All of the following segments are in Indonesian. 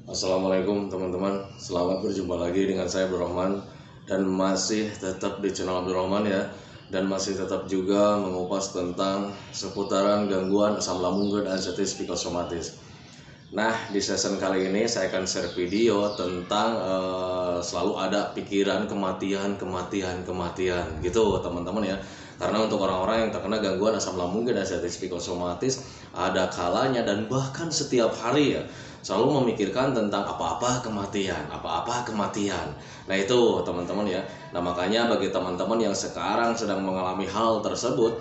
Assalamualaikum teman-teman, selamat berjumpa lagi dengan saya Abdul Rahman. Dan masih tetap di channel Abdul Rahman ya. Dan masih tetap juga mengupas tentang seputaran gangguan asam lambung dan anxiety psikosomatis. Nah, di season kali ini saya akan share video tentang selalu ada pikiran kematian gitu teman-teman ya. Karena untuk orang-orang yang terkena gangguan asam lambung dan anxiety psikosomatis, ada kalanya dan bahkan setiap hari ya selalu memikirkan tentang apa-apa kematian. Nah itu teman-teman ya. Nah makanya bagi teman-teman yang sekarang sedang mengalami hal tersebut,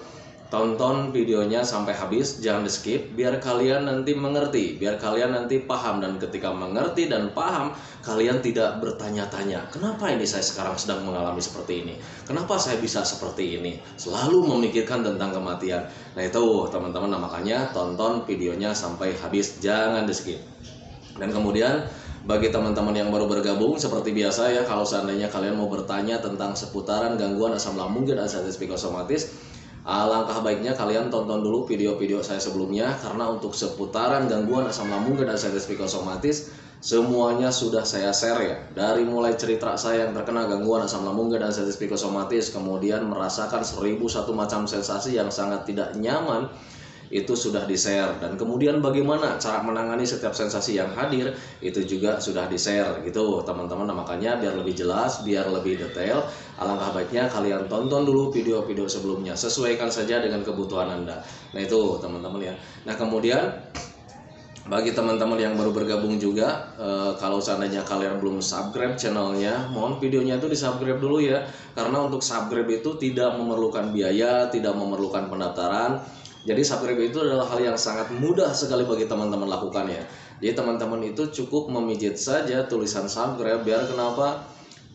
tonton videonya sampai habis, jangan di skip, biar kalian nanti mengerti, biar kalian nanti paham. Dan ketika mengerti dan paham, kalian tidak bertanya-tanya, kenapa ini saya sekarang sedang mengalami seperti ini, kenapa saya bisa seperti ini, selalu memikirkan tentang kematian. Nah itu teman-teman, nah makanya tonton videonya sampai habis, jangan di skip. Dan kemudian bagi teman-teman yang baru bergabung, seperti biasa ya, kalau seandainya kalian mau bertanya tentang seputaran gangguan asam lambung dan anxiety psikosomatis, alangkah baiknya kalian tonton dulu video-video saya sebelumnya, karena untuk seputaran gangguan asam lambung dan anxiety psikosomatis semuanya sudah saya share ya. Dari mulai cerita saya yang terkena gangguan asam lambung dan anxiety psikosomatis, kemudian merasakan 1001 macam sensasi yang sangat tidak nyaman, itu sudah di-share. Dan kemudian bagaimana cara menangani setiap sensasi yang hadir, itu juga sudah di-share gitu teman-teman. Nah, makanya biar lebih jelas, biar lebih detail, alangkah baiknya kalian tonton dulu video-video sebelumnya, sesuaikan saja dengan kebutuhan Anda. Nah itu teman-teman ya. Nah kemudian bagi teman-teman yang baru bergabung juga, kalau seandainya kalian belum subscribe channelnya, mohon videonya itu di subscribe dulu ya. Karena untuk subscribe itu tidak memerlukan biaya, tidak memerlukan pendaftaran. Jadi subscribe itu adalah hal yang sangat mudah sekali bagi teman-teman lakukan ya. Jadi teman-teman itu cukup memijit saja tulisan subscribe, biar kenapa?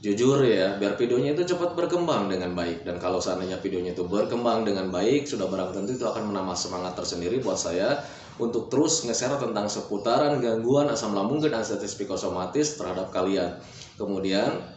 Jujur ya, biar videonya itu cepat berkembang dengan baik. Dan kalau seandainya videonya itu berkembang dengan baik, sudah barang tentu itu akan menambah semangat tersendiri buat saya untuk terus nge-share tentang seputaran gangguan asam lambung dan anxiety psikosomatis terhadap kalian. Kemudian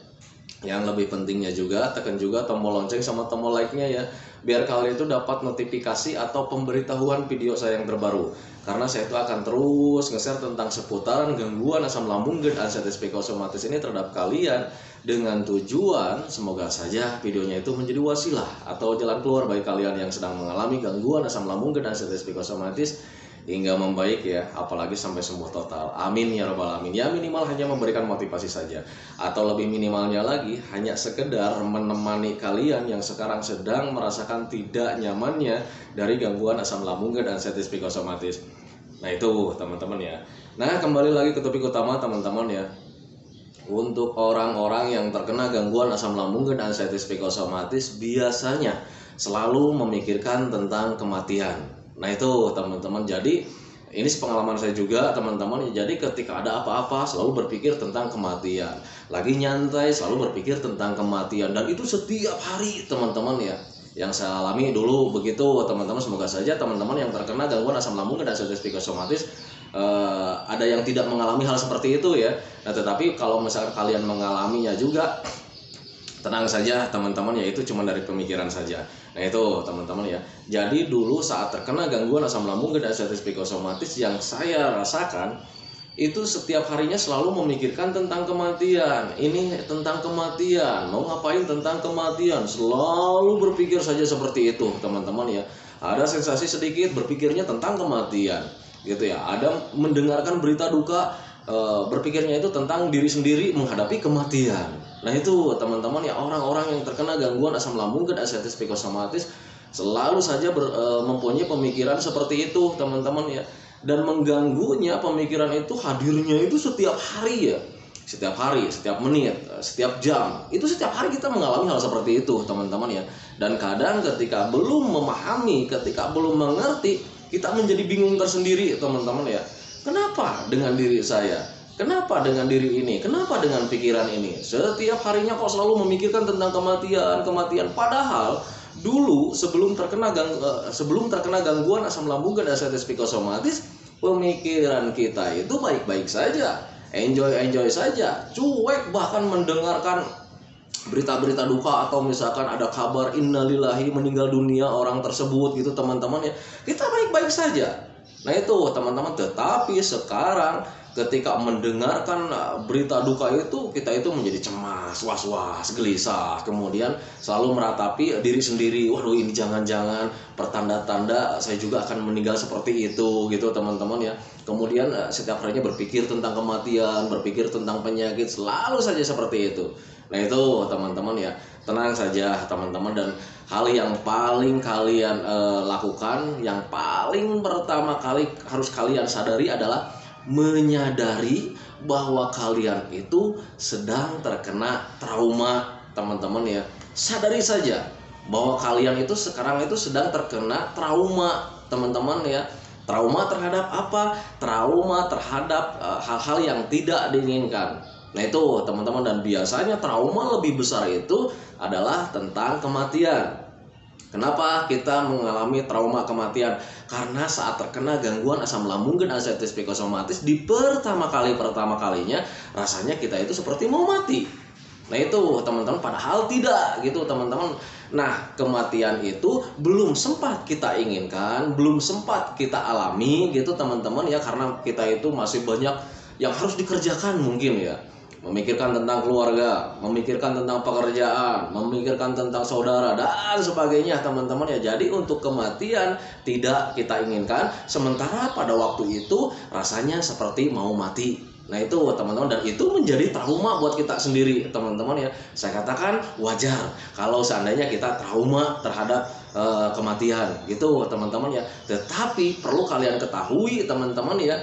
yang lebih pentingnya juga, tekan juga tombol lonceng sama tombol like-nya ya, biar kalian itu dapat notifikasi atau pemberitahuan video saya yang terbaru. Karena saya itu akan terus nge-share tentang seputaran gangguan asam lambung dan anxiety psikosomatis ini terhadap kalian, dengan tujuan semoga saja videonya itu menjadi wasilah atau jalan keluar bagi kalian yang sedang mengalami gangguan asam lambung dan anxiety psikosomatis hingga membaik ya, apalagi sampai sembuh total. Amin ya robbal alamin. Ya minimal hanya memberikan motivasi saja, atau lebih minimalnya lagi hanya sekedar menemani kalian yang sekarang sedang merasakan tidak nyamannya dari gangguan asam lambung dan anxiety psikosomatis. Nah itu teman-teman ya. Nah kembali lagi ke topik utama teman-teman ya. Untuk orang-orang yang terkena gangguan asam lambung dan anxiety psikosomatis biasanya selalu memikirkan tentang kematian. Nah itu teman-teman, jadi ini pengalaman saya juga teman-teman. Jadi ketika ada apa-apa selalu berpikir tentang kematian, lagi nyantai selalu berpikir tentang kematian, dan itu setiap hari teman-teman ya. Yang saya alami dulu begitu teman-teman. Semoga saja teman-teman yang terkena gangguan asam lambung dan anxiety psikosomatis ada yang tidak mengalami hal seperti itu ya. Nah tetapi kalau misalkan kalian mengalaminya juga, tenang saja teman-teman ya, itu cuma dari pemikiran saja. Nah itu teman-teman ya. Jadi dulu saat terkena gangguan asam lambung dan anxiety psikosomatis, yang saya rasakan itu setiap harinya selalu memikirkan tentang kematian. Ini tentang kematian, mau ngapain tentang kematian, selalu berpikir saja seperti itu teman-teman ya. Ada sensasi sedikit berpikirnya tentang kematian gitu ya. Ada mendengarkan berita duka, berpikirnya itu tentang diri sendiri menghadapi kematian. Nah itu teman-teman ya, orang-orang yang terkena gangguan asam lambung dan anxiety psikosomatis selalu saja mempunyai pemikiran seperti itu teman-teman ya. Dan mengganggunya pemikiran itu hadirnya itu setiap hari ya, setiap hari, setiap menit, setiap jam. Itu setiap hari kita mengalami hal seperti itu teman-teman ya. Dan kadang ketika belum memahami, ketika belum mengerti, kita menjadi bingung tersendiri teman-teman ya. Kenapa dengan diri saya? Kenapa dengan diri ini? Kenapa dengan pikiran ini? Setiap harinya kok selalu memikirkan tentang kematian. Padahal dulu sebelum terkena gangguan asam lambung dan anxiety psikosomatis, pemikiran kita itu baik-baik saja, enjoy saja, cuek bahkan mendengarkan berita-berita duka atau misalkan ada kabar innalillahi meninggal dunia orang tersebut gitu teman-teman ya, kita baik-baik saja. Nah itu teman-teman, tetapi sekarang ketika mendengarkan berita duka itu, kita itu menjadi cemas, was-was, gelisah, kemudian selalu meratapi diri sendiri, waduh ini jangan-jangan pertanda-tanda saya juga akan meninggal seperti itu gitu teman-teman ya. Kemudian setiap harinya berpikir tentang kematian, berpikir tentang penyakit, selalu saja seperti itu. Nah itu teman-teman ya, tenang saja teman-teman, dan hal yang paling kalian lakukan, yang paling pertama kali harus kalian sadari adalah menyadari bahwa kalian itu sedang terkena trauma teman-teman ya. Sadari saja bahwa kalian itu sekarang itu sedang terkena trauma teman-teman ya. Trauma terhadap apa? Trauma terhadap hal-hal yang tidak diinginkan. Nah itu teman-teman, dan biasanya trauma lebih besar itu adalah tentang kematian. Kenapa kita mengalami trauma kematian? Karena saat terkena gangguan asam lambung dan anxiety psikosomatis di pertama kalinya rasanya kita itu seperti mau mati. Nah itu teman-teman, padahal tidak gitu teman-teman. Nah kematian itu belum sempat kita inginkan, belum sempat kita alami gitu teman-teman ya, karena kita itu masih banyak yang harus dikerjakan mungkin ya. Memikirkan tentang keluarga, memikirkan tentang pekerjaan, memikirkan tentang saudara dan sebagainya teman-teman ya. Jadi untuk kematian tidak kita inginkan, sementara pada waktu itu rasanya seperti mau mati. Nah itu teman-teman, dan itu menjadi trauma buat kita sendiri teman-teman ya. Saya katakan wajar kalau seandainya kita trauma terhadap kematian gitu teman-teman ya. Tetapi perlu kalian ketahui teman-teman ya,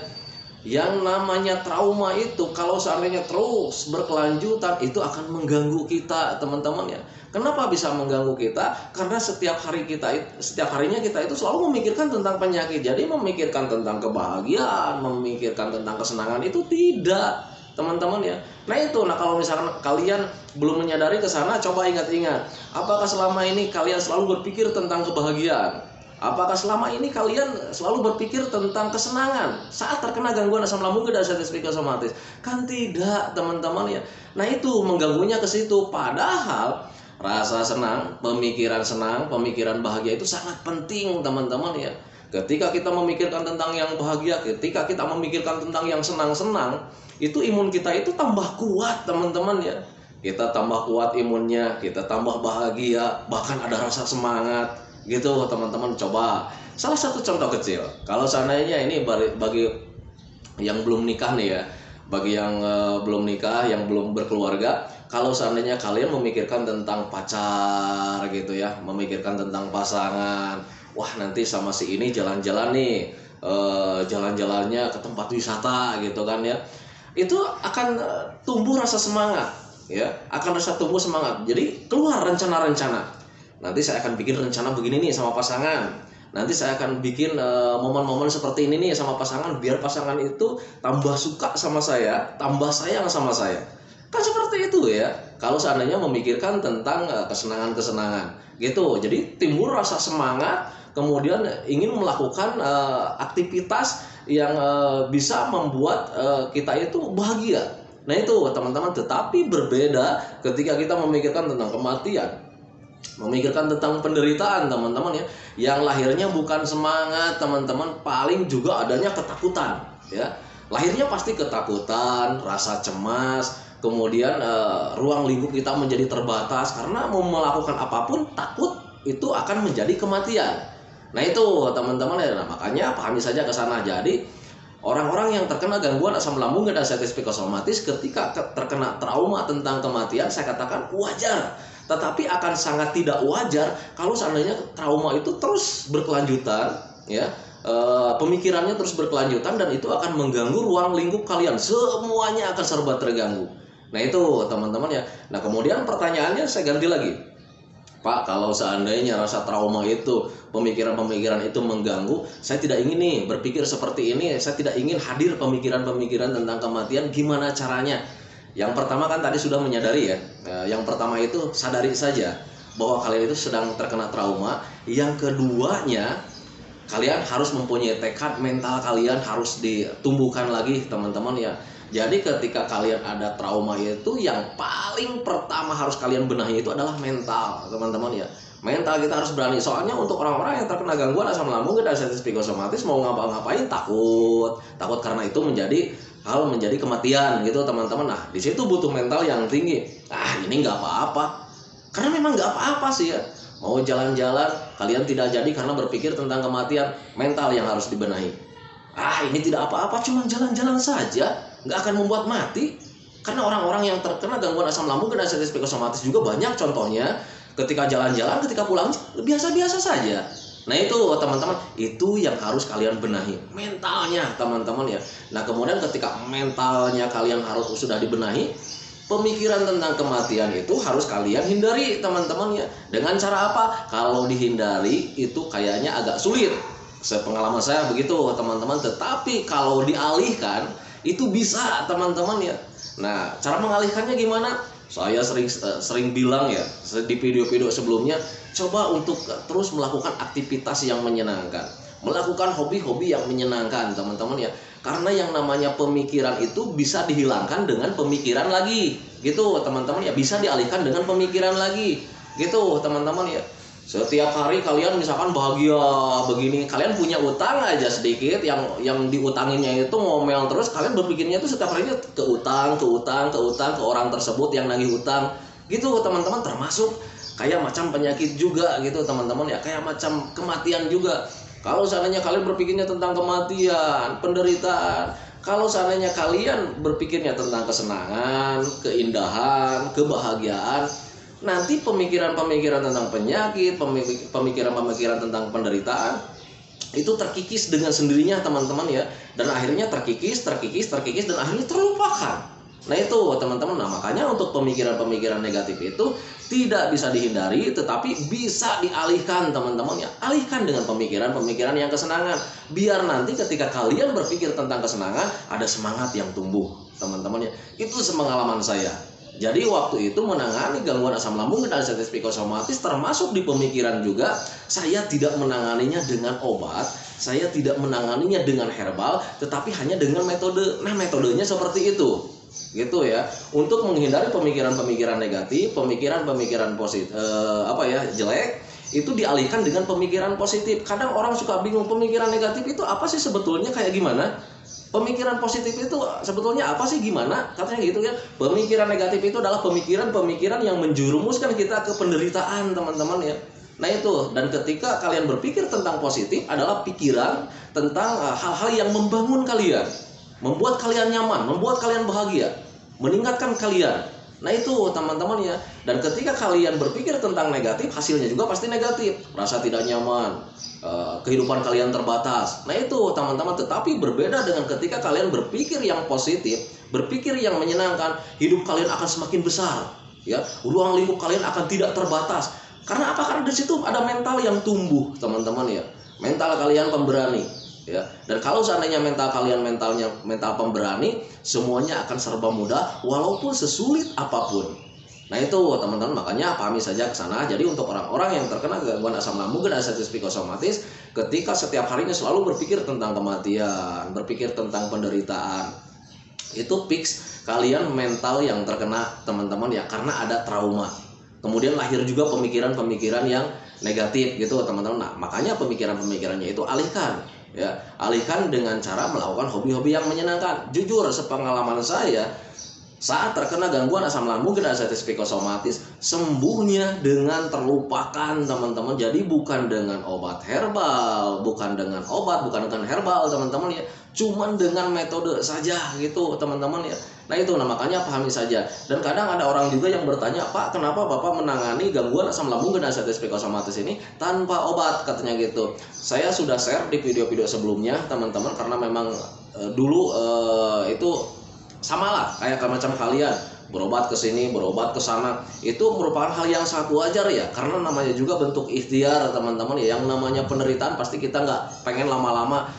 yang namanya trauma itu kalau seandainya terus berkelanjutan itu akan mengganggu kita teman-teman ya. Kenapa bisa mengganggu kita? Karena setiap harinya kita itu selalu memikirkan tentang penyakit. Jadi memikirkan tentang kebahagiaan, memikirkan tentang kesenangan itu tidak teman-teman ya. Nah kalau misalkan kalian belum menyadari ke sana, coba ingat-ingat, apakah selama ini kalian selalu berpikir tentang kebahagiaan? Apakah selama ini kalian selalu berpikir tentang kesenangan saat terkena gangguan asam lambung dan anxiety psikosomatis? Kan tidak teman-teman ya. Nah itu mengganggunya ke situ. Padahal rasa senang, pemikiran bahagia itu sangat penting teman-teman ya. Ketika kita memikirkan tentang yang bahagia, ketika kita memikirkan tentang yang senang-senang, itu imun kita itu tambah kuat teman-teman ya. Kita tambah kuat imunnya, kita tambah bahagia, bahkan ada rasa semangat gitu teman-teman. Coba salah satu contoh kecil, kalau seandainya ini bagi yang belum nikah nih ya, bagi yang belum nikah, yang belum berkeluarga, kalau seandainya kalian memikirkan tentang pacar gitu ya, memikirkan tentang pasangan, wah nanti sama si ini jalan-jalan nih, jalan-jalannya ke tempat wisata gitu kan ya, itu akan tumbuh rasa semangat ya, akan tumbuh semangat. Jadi keluar rencana-rencana. Nanti saya akan bikin rencana begini nih sama pasangan. Nanti saya akan bikin momen-momen seperti ini nih sama pasangan, biar pasangan itu tambah suka sama saya, tambah sayang sama saya. Kan seperti itu ya. Kalau seandainya memikirkan tentang kesenangan-kesenangan gitu. Jadi timbul rasa semangat, kemudian ingin melakukan aktivitas yang bisa membuat kita itu bahagia. Nah itu teman-teman, tetapi berbeda ketika kita memikirkan tentang kematian, memikirkan tentang penderitaan teman-teman ya, yang lahirnya bukan semangat teman-teman, paling juga adanya ketakutan ya. Lahirnya pasti ketakutan, rasa cemas, kemudian ruang lingkup kita menjadi terbatas karena mau melakukan apapun takut itu akan menjadi kematian. Nah itu teman-teman ya, nah, makanya pahami saja ke sana. Jadi orang-orang yang terkena gangguan asam lambung dan anxiety psikosomatis ketika terkena trauma tentang kematian, saya katakan wajar. Tetapi akan sangat tidak wajar kalau seandainya trauma itu terus berkelanjutan ya, pemikirannya terus berkelanjutan, dan itu akan mengganggu ruang lingkup kalian, semuanya akan serba terganggu. Nah itu teman-teman ya. Nah kemudian pertanyaannya saya ganti lagi, Pak, kalau seandainya rasa trauma itu, pemikiran-pemikiran itu mengganggu, saya tidak ingin nih berpikir seperti ini, saya tidak ingin hadir pemikiran-pemikiran tentang kematian, gimana caranya? Yang pertama kan tadi sudah menyadari ya. Yang pertama itu sadari saja bahwa kalian itu sedang terkena trauma. Yang keduanya, kalian harus mempunyai tekad, mental kalian harus ditumbuhkan lagi teman-teman ya. Jadi ketika kalian ada trauma itu, yang paling pertama harus kalian benahi itu adalah mental teman-teman ya. Mental kita harus berani. Soalnya untuk orang-orang yang terkena gangguan asam lambung dan sensitif psikosomatis mau ngapa-ngapain takut karena itu menjadi kematian gitu teman-teman. Nah di situ butuh mental yang tinggi. Ini nggak apa-apa, karena memang nggak apa-apa sih ya. Mau jalan-jalan kalian tidak jadi karena berpikir tentang kematian, mental yang harus dibenahi. Ini tidak apa-apa, cuma jalan-jalan saja, nggak akan membuat mati. Karena orang-orang yang terkena gangguan asam lambung dan sensitif psikosomatis juga banyak contohnya ketika jalan-jalan, ketika pulang biasa-biasa saja. Nah itu teman-teman, itu yang harus kalian benahi, mentalnya teman-teman ya. Nah kemudian ketika mentalnya kalian harus sudah dibenahi, pemikiran tentang kematian itu harus kalian hindari teman-teman ya. Dengan cara apa? Kalau dihindari itu kayaknya agak sulit, sepengalaman saya begitu teman-teman. Tetapi kalau dialihkan itu bisa teman-teman ya. Nah cara mengalihkannya gimana? Saya sering bilang ya di video-video sebelumnya, coba untuk terus melakukan aktivitas yang menyenangkan, melakukan hobi-hobi yang menyenangkan teman-teman ya. Karena yang namanya pemikiran itu bisa dihilangkan dengan pemikiran lagi gitu teman-teman ya, bisa dialihkan dengan pemikiran lagi gitu teman-teman ya. Setiap hari kalian misalkan bahagia begini, kalian punya utang aja sedikit, yang diutanginnya itu ngomel terus, kalian berpikirnya itu setiap harinya ke utang ke orang tersebut yang nagih utang gitu teman-teman. Termasuk kayak macam penyakit juga gitu teman-teman ya, kayak macam kematian juga. Kalau seandainya kalian berpikirnya tentang kematian, penderitaan, kalau seandainya kalian berpikirnya tentang kesenangan, keindahan, kebahagiaan, nanti pemikiran-pemikiran tentang penyakit, pemikiran-pemikiran tentang penderitaan itu terkikis dengan sendirinya teman-teman ya. Dan akhirnya terkikis dan akhirnya terlupakan. Nah itu teman-teman. Nah makanya untuk pemikiran-pemikiran negatif itu tidak bisa dihindari, tetapi bisa dialihkan teman-teman ya. Alihkan dengan pemikiran-pemikiran yang kesenangan, biar nanti ketika kalian berpikir tentang kesenangan ada semangat yang tumbuh teman-teman ya. Itu sepengalaman saya. Jadi waktu itu menangani gangguan asam lambung dan sensitif psikosomatis, termasuk di pemikiran juga, saya tidak menanganinya dengan obat, saya tidak menanganinya dengan herbal, tetapi hanya dengan metode. Nah metodenya seperti itu gitu ya, untuk menghindari pemikiran-pemikiran negatif, pemikiran-pemikiran positif jelek, itu dialihkan dengan pemikiran positif. Kadang orang suka bingung, pemikiran negatif itu apa sih sebetulnya, kayak gimana? Pemikiran positif itu sebetulnya apa sih, gimana? Katanya gitu kan. Pemikiran negatif itu adalah pemikiran-pemikiran yang menjerumuskan kita ke penderitaan teman-teman ya. Nah itu, dan ketika kalian berpikir tentang positif adalah pikiran tentang hal-hal yang membangun kalian, membuat kalian nyaman, membuat kalian bahagia, meningkatkan kalian. Nah itu teman-teman ya. Dan ketika kalian berpikir tentang negatif, hasilnya juga pasti negatif. Rasa tidak nyaman, kehidupan kalian terbatas. Nah itu teman-teman. Tetapi berbeda dengan ketika kalian berpikir yang positif, berpikir yang menyenangkan, hidup kalian akan semakin besar ya. Ruang lingkup kalian akan tidak terbatas. Karena apa? Karena di situ ada mental yang tumbuh teman-teman ya. Mental kalian pemberani ya. Dan kalau seandainya mental kalian mental pemberani, semuanya akan serba mudah walaupun sesulit apapun. Nah itu teman-teman, makanya pahami saja ke sana. Jadi untuk orang-orang yang terkena gangguan asam lambung dan sensitif psikosomatis, ketika setiap harinya selalu berpikir tentang kematian, berpikir tentang penderitaan, itu fix kalian mental yang terkena teman-teman ya, karena ada trauma. Kemudian lahir juga pemikiran-pemikiran yang negatif gitu teman-teman. Nah makanya pemikiran-pemikirannya itu alihkan ya, alihkan dengan cara melakukan hobi-hobi yang menyenangkan. Jujur sepengalaman saya, saat terkena gangguan asam lambung dan sensitif psikosomatis, sembuhnya dengan terlupakan teman-teman. Jadi bukan dengan obat herbal, bukan dengan herbal teman-teman ya, cuman dengan metode saja gitu teman-teman ya. Nah itu, nah makanya pahami saja. Dan kadang ada orang juga yang bertanya, Pak, kenapa Bapak menangani gangguan asam lambung dan sensitif psikosomatis ini tanpa obat, katanya gitu. Saya sudah share di video-video sebelumnya teman-teman, karena memang dulu itu samalah kayak macam kalian berobat ke sini, berobat ke sana, itu merupakan hal yang sangat wajar ya, karena namanya juga bentuk ikhtiar teman-teman ya. Yang namanya penderitaan pasti kita nggak pengen lama-lama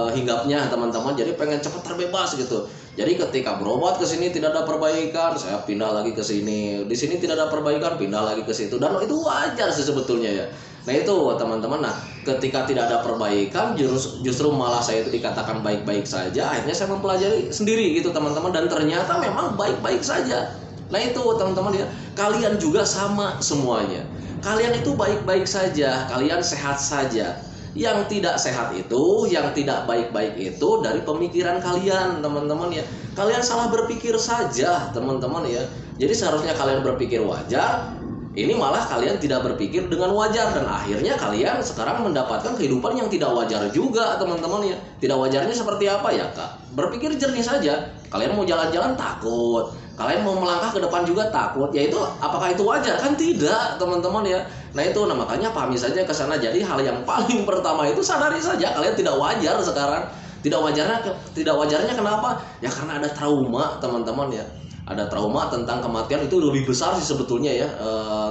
hinggapnya teman-teman, jadi pengen cepat terbebas gitu. Jadi ketika berobat ke sini tidak ada perbaikan, saya pindah lagi ke sini, di sini tidak ada perbaikan, pindah lagi ke situ, dan itu wajar sih sebetulnya ya. Nah itu teman-teman, nah ketika tidak ada perbaikan, justru malah saya itu dikatakan baik-baik saja. Akhirnya saya mempelajari sendiri gitu teman-teman, dan ternyata memang baik-baik saja. Nah itu teman-teman ya, kalian juga sama semuanya. kalian itu baik-baik saja, kalian sehat saja. Yang tidak sehat itu, yang tidak baik-baik itu dari pemikiran kalian, teman-teman ya. Kalian salah berpikir saja, teman-teman ya. Jadi seharusnya kalian berpikir wajar, ini malah kalian tidak berpikir dengan wajar, dan akhirnya kalian sekarang mendapatkan kehidupan yang tidak wajar juga, teman-teman ya. Tidak wajarnya seperti apa ya, Kak? Berpikir jernih saja. Kalian mau jalan-jalan takut, kalian mau melangkah ke depan juga takut. Ya itu, apakah itu wajar? Kan tidak, teman-teman ya. Nah itu, makanya pahami saja ke sana. Jadi hal yang paling pertama itu sadari saja kalian tidak wajar sekarang. Tidak wajarnya kenapa? Ya karena ada trauma, teman-teman ya. Ada trauma tentang kematian, itu lebih besar sih sebetulnya ya.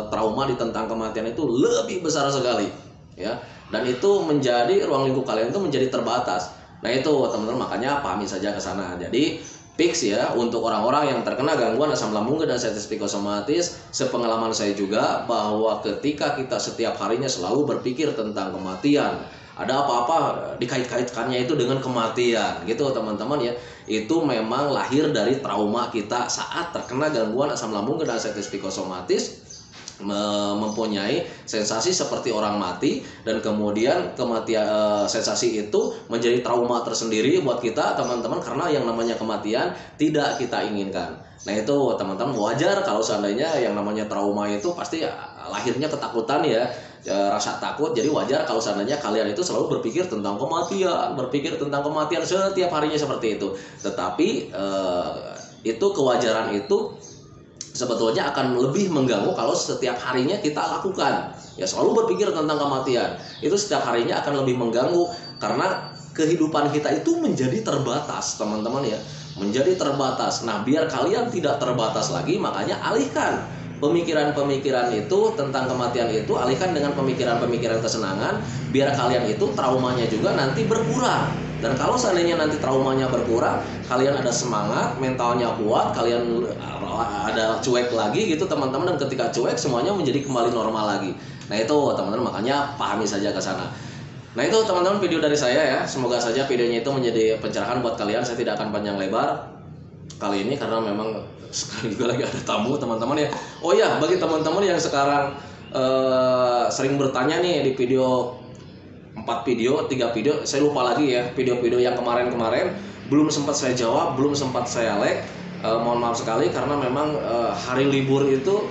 Trauma tentang kematian itu lebih besar sekali ya. Dan itu menjadi ruang lingkup kalian itu menjadi terbatas. Nah itu teman-teman, makanya pahami saja ke sana. Jadi fix ya, untuk orang-orang yang terkena gangguan asam lambung dan anxiety psikosomatis, sepengalaman saya juga bahwa ketika kita setiap harinya selalu berpikir tentang kematian, ada apa-apa dikait-kaitkannya itu dengan kematian gitu teman-teman ya, itu memang lahir dari trauma kita saat terkena gangguan asam lambung dan anxiety psikosomatis, mempunyai sensasi seperti orang mati, dan kemudian kematian, sensasi itu menjadi trauma tersendiri buat kita teman-teman, karena yang namanya kematian tidak kita inginkan. Nah itu teman-teman, wajar kalau seandainya yang namanya trauma itu pasti lahirnya ketakutan ya, rasa takut. Jadi wajar kalau seandainya kalian itu selalu berpikir tentang kematian setiap harinya seperti itu. Tetapi itu kewajaran itu sebetulnya akan lebih mengganggu kalau setiap harinya kita lakukan ya, selalu berpikir tentang kematian. Itu setiap harinya akan lebih mengganggu, karena kehidupan kita itu menjadi terbatas teman-teman ya, menjadi terbatas. Nah biar kalian tidak terbatas lagi, makanya alihkan pemikiran-pemikiran itu tentang kematian itu, alihkan dengan pemikiran-pemikiran kesenangan, biar kalian itu traumanya juga nanti berkurang. Dan kalau seandainya nanti traumanya berkurang, kalian ada semangat, mentalnya kuat, kalian ada cuek lagi gitu teman-teman, dan ketika cuek semuanya menjadi kembali normal lagi. Nah itu teman-teman, makanya pahami saja ke sana. Nah itu teman-teman video dari saya ya, semoga saja videonya itu menjadi pencerahan buat kalian. Saya tidak akan panjang lebar kali ini karena memang sekarang juga lagi ada tamu teman-teman ya. Oh ya, bagi teman-teman yang sekarang sering bertanya nih di video 4 video, 3 video, saya lupa lagi ya, video-video yang kemarin-kemarin belum sempat saya jawab, belum sempat saya like. Mohon maaf sekali karena memang hari libur itu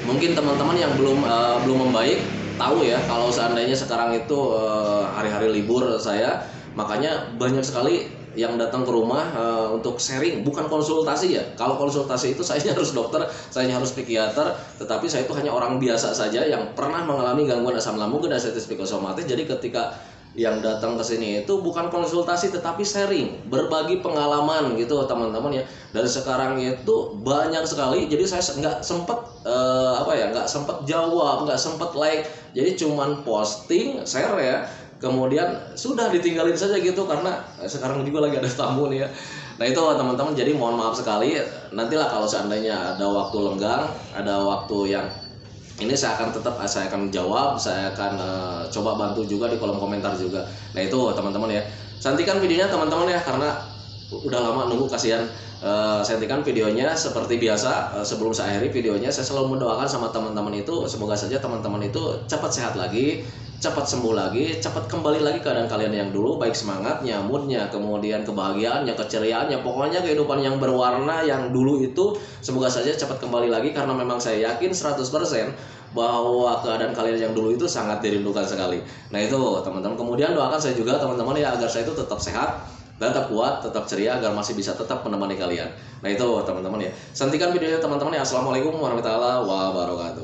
mungkin teman-teman yang belum membaik tahu ya, kalau seandainya sekarang itu hari-hari libur saya, makanya banyak sekali yang datang ke rumah untuk sharing, bukan konsultasi ya. Kalau konsultasi itu saya harus dokter, saya harus psikiater, tetapi saya itu hanya orang biasa saja yang pernah mengalami gangguan asam lambung dan anxiety psikosomatis. Jadi ketika yang datang ke sini itu bukan konsultasi tetapi sharing, berbagi pengalaman gitu teman-teman ya. Dan sekarang itu banyak sekali, jadi saya nggak sempet nggak sempet jawab, nggak sempet like, jadi cuman posting, share ya, kemudian sudah ditinggalin saja gitu karena sekarang juga lagi ada tamu nih ya. Nah itu teman-teman, jadi mohon maaf sekali. Nantilah kalau seandainya ada waktu lenggang, ada waktu yang ini saya akan jawab, saya akan coba bantu juga di kolom komentar juga. Nah itu teman-teman ya, santikan videonya teman-teman ya, karena udah lama nunggu, kasihan. Santikan videonya seperti biasa. Sebelum saya akhiri videonya, saya selalu mendoakan sama teman-teman itu, semoga saja teman-teman itu cepat sehat lagi, cepat sembuh lagi, cepat kembali lagi keadaan kalian yang dulu, baik semangatnya, moodnya, kemudian kebahagiaannya, keceriaannya, pokoknya kehidupan yang berwarna yang dulu itu semoga saja cepat kembali lagi, karena memang saya yakin 100% bahwa keadaan kalian yang dulu itu sangat dirindukan sekali. Nah itu teman-teman, kemudian doakan saya juga teman-teman ya, agar saya itu tetap sehat, tetap kuat, tetap ceria, agar masih bisa tetap menemani kalian. Nah itu teman-teman ya, santikan videonya teman-teman ya. Assalamualaikum warahmatullahi wabarakatuh.